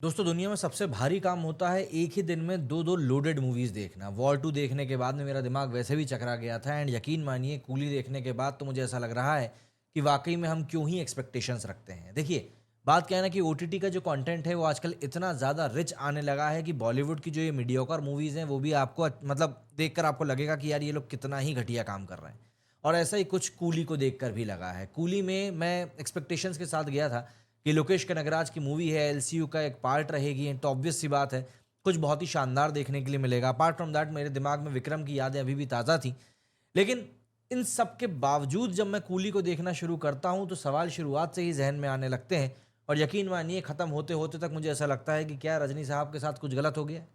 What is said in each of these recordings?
दोस्तों दुनिया में सबसे भारी काम होता है एक ही दिन में दो दो लोडेड मूवीज देखना। वॉर टू देखने के बाद में मेरा दिमाग वैसे भी चकरा गया था एंड यकीन मानिए कूली देखने के बाद तो मुझे ऐसा लग रहा है कि वाकई में हम क्यों ही एक्सपेक्टेशंस रखते हैं। देखिए, बात क्या है ना कि ओटीटी का जो कंटेंट है वो आजकल इतना ज़्यादा रिच आने लगा है कि बॉलीवुड की जो ये मीडियोकर मूवीज़ हैं वो भी आपको मतलब देखकर आपको लगेगा कि यार ये लोग कितना ही घटिया काम कर रहे हैं। और ऐसा ही कुछ कूली को देखकर भी लगा है। कूली में मैं एक्सपेक्टेशंस के साथ गया था कि लोकेश कनगराज की मूवी है, एलसीयू का एक पार्ट रहेगी, तो ऑब्वियस सी बात है कुछ बहुत ही शानदार देखने के लिए मिलेगा। अपार्ट फ्रॉम दैट मेरे दिमाग में विक्रम की यादें अभी भी ताज़ा थी। लेकिन इन सब के बावजूद जब मैं कूली को देखना शुरू करता हूं तो सवाल शुरुआत से ही जहन में आने लगते हैं। और यकीन मानिए खत्म होते होते तक मुझे ऐसा लगता है कि क्या रजनी साहब के साथ कुछ गलत हो गया है।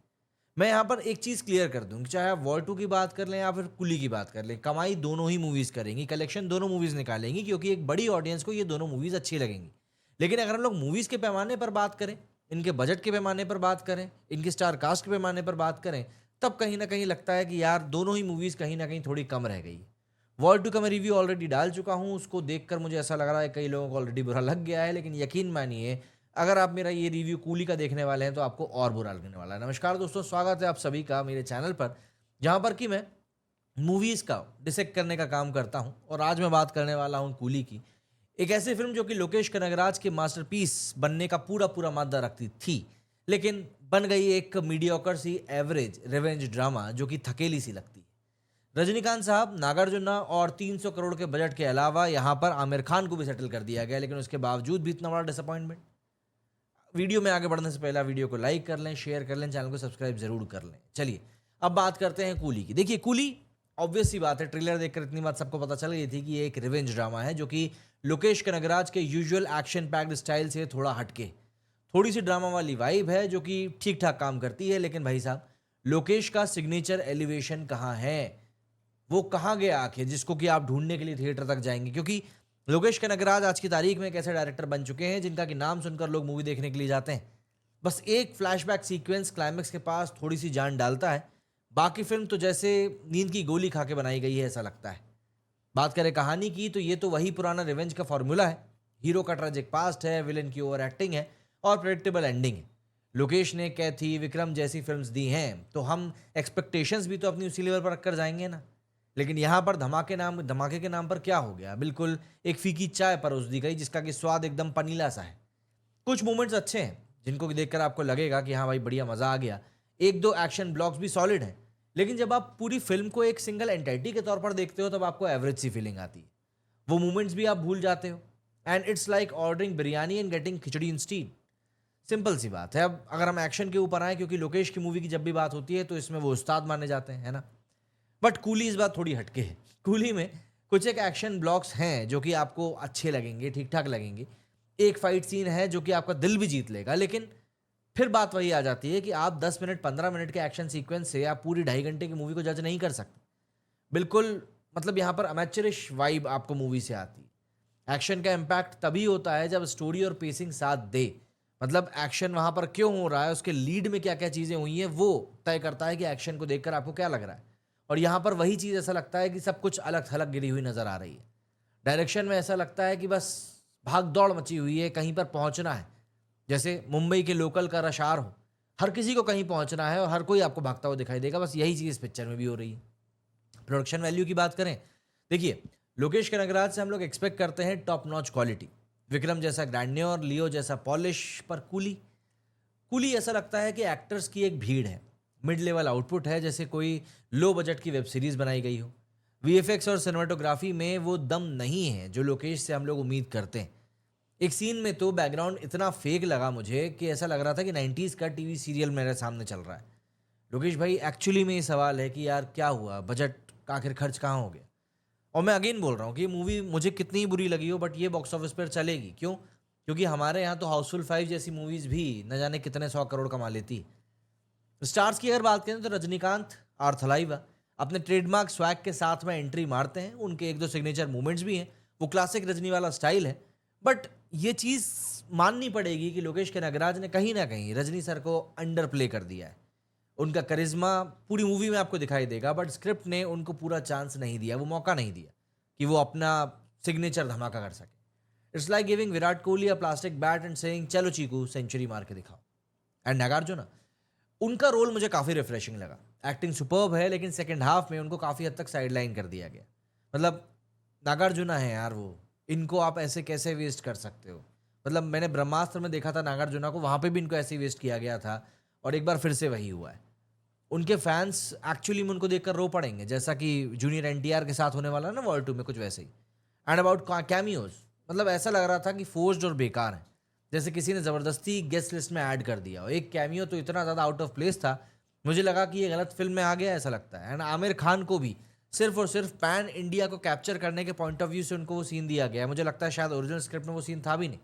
मैं यहाँ पर एक चीज़ क्लियर कर दूं कि चाहे आप वॉर टू की बात कर लें या फिर कुली की बात कर लें, कमाई दोनों ही मूवीज़ करेंगी, कलेक्शन दोनों मूवीज़ निकालेंगी, क्योंकि एक बड़ी ऑडियंस को ये दोनों मूवीज़ अच्छी लगेंगी। लेकिन अगर हम लोग मूवीज़ के पैमाने पर बात करें, इनके बजट के पैमाने पर बात करें, इनकी स्टार कास्ट के पैमाने पर बात करें, तब कहीं ना कहीं लगता है कि यार दोनों ही मूवीज़ कहीं ना कहीं थोड़ी कम रह गई है। वॉर टू का मैं रिव्यू ऑलरेडी डाल चुका हूँ, उसको देखकर मुझे ऐसा लग रहा है कई लोगों को ऑलरेडी बुरा लग गया है, लेकिन यकीन मानिए अगर आप मेरा ये रिव्यू कूली का देखने वाले हैं तो आपको और बुरा लगने वाला है। नमस्कार दोस्तों, स्वागत है आप सभी का मेरे चैनल पर, जहाँ पर कि मैं मूवीज़ का डिसेक्ट करने का काम करता हूँ। और आज मैं बात करने वाला हूँ कूली की, एक ऐसी फिल्म जो कि लोकेश कनगराज के मास्टरपीस बनने का पूरा पूरा मादा रखती थी, लेकिन बन गई एक मीडियोकर सी एवरेज रिवेंज ड्रामा जो कि थकेली सी लगती है। रजनीकांत साहब, नागार्जुना और 300 करोड़ के बजट के अलावा यहाँ पर आमिर खान को भी सेटल कर दिया गया, लेकिन उसके बावजूद भी इतना बड़ा डिसअपॉइंटमेंट। वीडियो में आगे बढ़ने से पहले वीडियो को लाइक कर लें, शेयर कर लें, चैनल को सब्सक्राइब जरूर कर लें। चलिए अब बात करते हैं कूली की। देखिए, कूली ऑब्वियस सी बात है, ट्रेलर देखकर इतनी बात सबको पता चल गई थी कि ये एक रिवेंज ड्रामा है जो कि लोकेश कनगराज के यूजुअल एक्शन पैक्ड स्टाइल से थोड़ा हटके, थोड़ी सी ड्रामा वाली वाइब है जो कि ठीक ठाक काम करती है। लेकिन भाई साहब, लोकेश का सिग्नेचर एलिवेशन कहाँ है? वो कहाँ गया आखिर जिसको कि आप ढूंढने के लिए थिएटर तक जाएंगे? क्योंकि लोकेश कनगराज आज की तारीख में एक ऐसे डायरेक्टर बन चुके हैं जिनका कि नाम सुनकर लोग मूवी देखने के लिए जाते हैं। बस एक फ्लैशबैक सीक्वेंस क्लाइमेक्स के पास थोड़ी सी जान डालता है, बाकी फिल्म तो जैसे नींद की गोली खा के बनाई गई है ऐसा लगता है। बात करें कहानी की तो ये तो वही पुराना रिवेंज का फॉर्मूला है। हीरो का ट्रेजिक पास्ट है, विलेन की ओवर एक्टिंग है और प्रेडिक्टेबल एंडिंग है। लोकेश ने कैथी, विक्रम जैसी फिल्म्स दी हैं तो हम एक्सपेक्टेशंस भी तो अपनी उसी लेवल पर रखकर जाएंगे ना। लेकिन यहाँ पर धमाके के नाम पर क्या हो गया? बिल्कुल एक फीकी चाय परोस दी गई जिसका कि स्वाद एकदम पनीला सा है। कुछ मोमेंट्स अच्छे हैं जिनको कि देखकर आपको लगेगा कि हाँ भाई बढ़िया मजा आ गया। एक दो एक्शन ब्लॉक्स भी सॉलिड हैं। लेकिन जब आप पूरी फिल्म को एक सिंगल एंटिटी के तौर पर देखते हो तब आपको एवरेज सी फीलिंग आती है। वो मोमेंट्स भी आप भूल जाते हो and it's like ordering biryani and getting khichdi instead. Simple सी बात है। अब अगर हम एक्शन के ऊपर आए, क्योंकि लोकेश की मूवी की जब भी बात होती है तो इसमें वो उस्ताद माने जाते हैं, है ना। बट कूली इस बात थोड़ी हटके है। कूली में कुछ एक एक्शन ब्लॉक्स हैं जो कि आपको अच्छे लगेंगे, ठीक ठाक लगेंगे। एक फाइट सीन है जो कि आपका दिल भी जीत लेगा। लेकिन फिर बात वही आ जाती है कि आप 10 मिनट 15 मिनट के एक्शन सीक्वेंस से आप पूरी 2.5 घंटे की मूवी को जज नहीं कर सकते। बिल्कुल, मतलब यहाँ पर अमेचरिश वाइब आपको मूवी से आती है। एक्शन का इम्पैक्ट तभी होता है जब स्टोरी और पेसिंग साथ दे। मतलब एक्शन वहाँ पर क्यों हो रहा है, उसके लीड में क्या क्या चीज़ें हुई हैं, वो तय करता है कि एक्शन को देखकर आपको क्या लग रहा है। और यहाँ पर वही चीज़ ऐसा लगता है कि सब कुछ अलग थलग गिरी हुई नज़र आ रही है। डायरेक्शन में ऐसा लगता है कि बस भाग दौड़ मची हुई है, कहीं पर पहुँचना है। जैसे मुंबई के लोकल का रश आवर हो, हर किसी को कहीं पहुँचना है और हर कोई आपको भागता हुआ दिखाई देगा। बस यही चीज़ इस पिक्चर में भी हो रही है। प्रोडक्शन वैल्यू की बात करें, देखिए, लोकेश कनगराज से हम लोग एक्सपेक्ट करते हैं टॉप नॉच क्वालिटी। विक्रम जैसा ग्रैंडियोर, लियो जैसा पॉलिश, पर कूली कूली ऐसा लगता है कि एक्टर्स की एक भीड़ है। मिड लेवल आउटपुट है, जैसे कोई लो बजट की वेब सीरीज बनाई गई हो। वीएफएक्स और सिनेमाटोग्राफी में वो दम नहीं है जो लोकेश से हम लोग उम्मीद करते हैं। एक सीन में तो बैकग्राउंड इतना फेक लगा मुझे कि ऐसा लग रहा था कि 90s का टीवी सीरियल मेरे सामने चल रहा है। लोकेश भाई, एक्चुअली में ये सवाल है कि यार क्या हुआ, बजट का आखिर खर्च कहाँ हो गया? और मैं अगेन बोल रहा हूँ कि ये मूवी मुझे कितनी ही बुरी लगी हो बट ये बॉक्स ऑफिस पर चलेगी। क्यों? क्योंकि हमारे यहाँ तो हाउसफुल 5 जैसी मूवीज भी न जाने कितने 100 करोड़ कमा लेती है। स्टार्स की अगर बात करें तो रजनीकांत और थलाइवा अपने ट्रेडमार्क स्वैग के साथ में एंट्री मारते हैं। उनके एक दो सिग्नेचर मूवमेंट्स भी हैं, वो क्लासिक रजनी वाला स्टाइल है। बट ये चीज़ माननी पड़ेगी कि लोकेश कनगराज ने कहीं ना कहीं रजनी सर को अंडर प्ले कर दिया है। उनका करिश्मा पूरी मूवी में आपको दिखाई देगा, बट स्क्रिप्ट ने उनको पूरा चांस नहीं दिया, वो मौका नहीं दिया कि वो अपना सिग्नेचर धमाका कर सके। It's like giving Virat Kohli a plastic bat and saying चलो चीकू सेंचुरी मार के दिखाओ। एंड नागार्जुना, उनका रोल मुझे काफ़ी रिफ्रेशिंग लगा। एक्टिंग सुपर्ब है, लेकिन सेकंड हाफ में उनको काफ़ी हद तक साइडलाइन कर दिया गया। मतलब नागार्जुना है यार वो, इनको आप ऐसे कैसे वेस्ट कर सकते हो? मतलब मैंने ब्रह्मास्त्र में देखा था नागार्जुना को, वहाँ पे भी इनको ऐसे ही वेस्ट किया गया था और एक बार फिर से वही हुआ है। उनके फैंस एक्चुअली में उनको देखकर रो पड़ेंगे, जैसा कि जूनियर एनटीआर के साथ होने वाला है ना वॉर 2 में, कुछ वैसे ही। एंड अबाउट कैमियोज, मतलब ऐसा लग रहा था कि फोर्स्ड और बेकार है, जैसे किसी ने ज़बरदस्ती गेस्ट लिस्ट में ऐड कर दिया हो। एक कैमियो तो इतना ज़्यादा आउट ऑफ प्लेस था, मुझे लगा कि ये गलत फिल्म में आ गया, ऐसा लगता है। एंड आमिर खान को भी सिर्फ और सिर्फ पैन इंडिया को कैप्चर करने के पॉइंट ऑफ व्यू से उनको वो सीन दिया गया है। मुझे लगता है शायद ओरिजिनल स्क्रिप्ट में वो सीन था भी नहीं।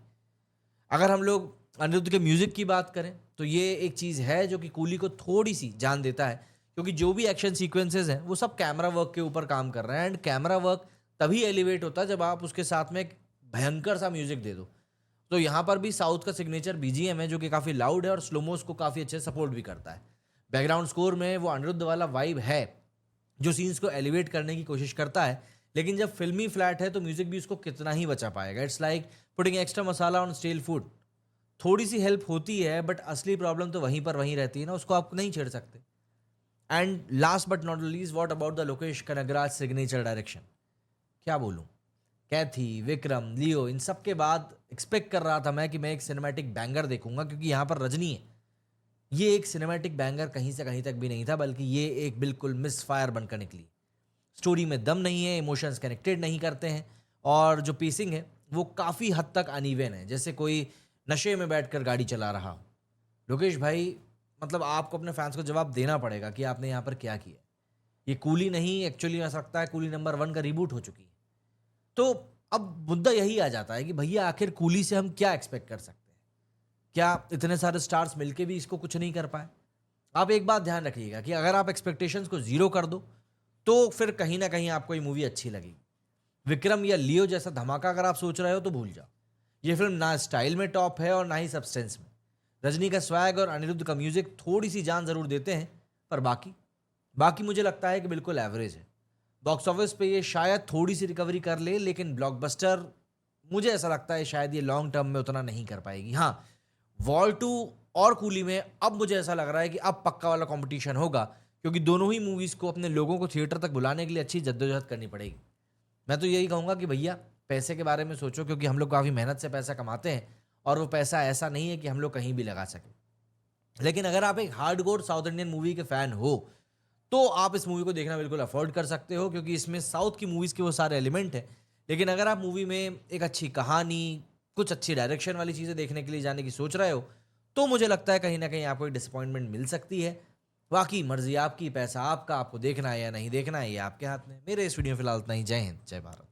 अगर हम लोग अनिरुद्ध के म्यूजिक की बात करें तो ये एक चीज़ है जो कि कूली को थोड़ी सी जान देता है, क्योंकि जो भी एक्शन सीक्वेंसेस हैं वो सब कैमरा वर्क के ऊपर काम कर रहे हैं। एंड कैमरा वर्क तभी एलिवेट होता है जब आप उसके साथ में एक भयंकर सा म्यूजिक दे दो। तो यहाँ पर भी साउथ का सिग्नेचर बीजीएम है, जो कि काफ़ी लाउड है और स्लोमोस को काफ़ी अच्छे सपोर्ट भी करता है। बैकग्राउंड स्कोर में वो अनिरुद्ध वाला वाइब है जो सीन्स को एलिवेट करने की कोशिश करता है, लेकिन जब फिल्मी फ्लैट है तो म्यूजिक भी उसको कितना ही बचा पाएगा। It's like putting extra masala on stele food. थोड़ी सी हेल्प होती है, बट असली प्रॉब्लम तो वहीं पर वहीं रहती है ना, उसको आप नहीं छेड़ सकते। And last but not least, what about the Lokesh Kanagaraj signature direction? क्या बोलूं, कैथी, विक्रम, लियो, इन सब के बाद एक्सपेक्ट कर रहा था मैं कि मैं एक सिनेमैटिक बैंगर देखूंगा, क्योंकि यहाँ पर रजनी है। ये एक सिनेमैटिक बैंगर कहीं से कहीं तक भी नहीं था, बल्कि ये एक बिल्कुल मिस फायर बनकर निकली। स्टोरी में दम नहीं है, इमोशंस कनेक्टेड नहीं करते हैं, और जो पेसिंग है वो काफ़ी हद तक अनइवन है, जैसे कोई नशे में बैठकर गाड़ी चला रहा हो। लोकेश भाई, मतलब आपको अपने फैंस को जवाब देना पड़ेगा कि आपने यहाँ पर क्या किया। ये कूली नहीं, एक्चुअली ऐसा लगता है कूली नंबर 1 का रिबूट हो चुकी है। तो अब मुद्दा यही आ जाता है कि भैया आखिर कूली से हम क्या एक्सपेक्ट कर सकते हैं? क्या इतने सारे स्टार्स मिलके भी इसको कुछ नहीं कर पाए? आप एक बात ध्यान रखिएगा कि अगर आप एक्सपेक्टेशंस को जीरो कर दो तो फिर कहीं ना कहीं आपको ये मूवी अच्छी लगेगी। विक्रम या लियो जैसा धमाका अगर आप सोच रहे हो तो भूल जाओ। ये फिल्म ना स्टाइल में टॉप है और ना ही सब्सटेंस में। रजनी का स्वैग और अनिरुद्ध का म्यूजिक थोड़ी सी जान जरूर देते हैं, पर बाकी बाकी मुझे लगता है कि बिल्कुल एवरेज है। बॉक्स ऑफिस पे ये शायद थोड़ी सी रिकवरी कर ले, लेकिन ब्लॉकबस्टर मुझे ऐसा लगता है शायद ये लॉन्ग टर्म में उतना नहीं कर पाएगी। हाँ, वॉर 2 और कूली में अब मुझे ऐसा लग रहा है कि अब पक्का वाला कंपटीशन होगा, क्योंकि दोनों ही मूवीज़ को अपने लोगों को थिएटर तक बुलाने के लिए अच्छी जद्दोजहद करनी पड़ेगी। मैं तो यही कहूँगा कि भैया पैसे के बारे में सोचो, क्योंकि हम लोग काफ़ी मेहनत से पैसा कमाते हैं और वो पैसा ऐसा नहीं है कि हम लोग कहीं भी लगा सकें। लेकिन अगर आप एक हार्डकोर साउथ इंडियन मूवी के फ़ैन हो तो आप इस मूवी को देखना बिल्कुल अफोर्ड कर सकते हो, क्योंकि इसमें साउथ की मूवीज़ के वो सारे एलिमेंट हैं। लेकिन अगर आप मूवी में एक अच्छी कहानी, कुछ अच्छी डायरेक्शन वाली चीज़ें देखने के लिए जाने की सोच रहे हो, तो मुझे लगता है कहीं ना कहीं आपको एक डिसअपॉइंटमेंट मिल सकती है। बाकी मर्जी आपकी, पैसा आपका, आपको देखना है या नहीं देखना है ये आपके हाथ में। मेरे इस वीडियो में फिलहाल इतना ही। जय हिंद, जय भारत।